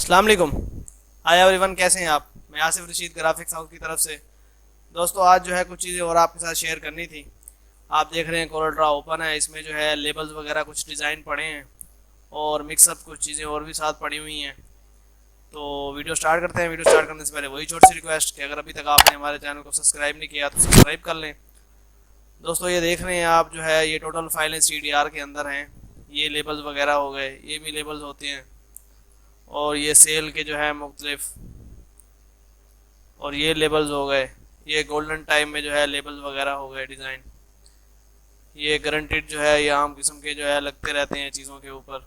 अस्सलाम वालेकुम। Hi everyone, कैसे हैं आप? मैं आसिफ रशीद ग्राफिक्स हाउस की तरफ से। दोस्तों, आज जो है कुछ चीज़ें और आपके साथ शेयर करनी थी। आप देख रहे हैं कोरल ड्रा ओपन है, इसमें जो है लेबल्स वगैरह कुछ डिज़ाइन पड़े हैं और मिक्सअप कुछ चीज़ें और भी साथ पड़ी हुई हैं। तो वीडियो स्टार्ट करते हैं। वीडियो स्टार्ट करने से पहले वही छोटी सी रिक्वेस्ट कि अगर अभी तक आपने हमारे चैनल को सब्सक्राइब नहीं किया तो सब्सक्राइब कर लें। दोस्तों, ये देख रहे हैं आप जो है ये टोटल फाइलें CDR के अंदर हैं। ये लेबल्स वगैरह हो गए, ये भी लेबल्स होते हैं। और ये सेल के जो है मुख्तलिफ, और ये लेबल्स हो गए। ये गोल्डन टाइम में जो है लेबल्स वगैरह हो गए डिज़ाइन। ये गारंटेड जो है ये आम किस्म के जो है लगते रहते हैं चीज़ों के ऊपर।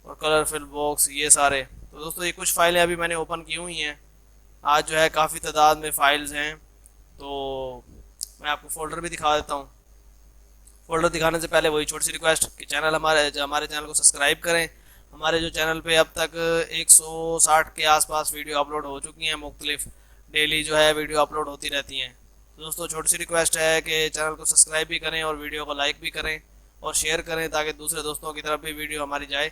और कलरफुल बॉक्स ये सारे। तो दोस्तों, ये कुछ फाइलें अभी मैंने ओपन की हुई हैं। आज जो है काफ़ी तादाद में फ़ाइल्स हैं। तो मैं आपको फ़ोल्डर भी दिखा देता हूँ। फ़ोल्डर दिखाने से पहले वही छोटी सी रिक्वेस्ट कि हमारे चैनल को सब्सक्राइब करें। हमारे जो चैनल पे अब तक 160 के आसपास वीडियो अपलोड हो चुकी हैं मुख्तलिफ। डेली जो है वीडियो अपलोड होती रहती हैं। तो दोस्तों, छोटी सी रिक्वेस्ट है कि चैनल को सब्सक्राइब भी करें और वीडियो को लाइक भी करें और शेयर करें ताकि दूसरे दोस्तों की तरफ भी वीडियो हमारी जाए।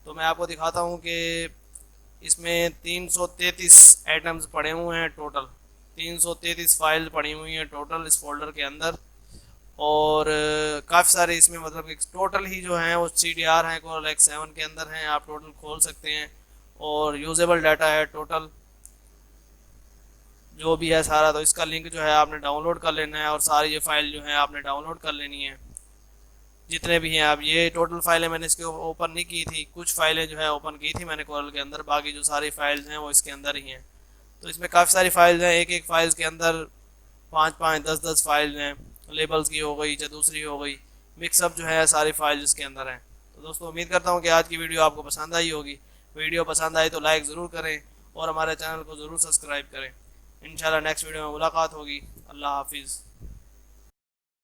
तो मैं आपको दिखाता हूँ कि इसमें 333 आइटम्स पड़े हुए हैं टोटल। 333 फाइल पड़ी हुई हैं टोटल इस फोल्डर के अंदर। और काफ़ी सारे इसमें मतलब कि टोटल ही जो हैं वो CDR हैं, कोरल X7 के अंदर हैं। आप टोटल खोल सकते हैं और यूजेबल डाटा है टोटल जो भी है सारा। तो इसका लिंक जो है आपने डाउनलोड कर लेना है और सारी ये फाइल जो है आपने डाउनलोड कर लेनी है जितने भी हैं। आप ये टोटल फाइलें मैंने इसके ओपन नहीं की थी, कुछ फाइलें जो है ओपन की थी मैंने कोरल के अंदर, बाकी जो सारी फाइल्स हैं वो इसके अंदर ही हैं। तो इसमें काफ़ी सारी फाइल्स हैं, एक एक फाइल्स के अंदर 5-5 10-10 फाइल्स हैं। लेबल्स की हो गई या दूसरी हो गई, मिक्सअप जो है सारी फाइल्स इसके अंदर हैं। तो दोस्तों, उम्मीद करता हूँ कि आज की वीडियो आपको पसंद आई होगी। वीडियो पसंद आई तो लाइक ज़रूर करें और हमारे चैनल को ज़रूर सब्सक्राइब करें। इंशाल्लाह नेक्स्ट वीडियो में मुलाकात होगी। अल्लाह हाफिज़।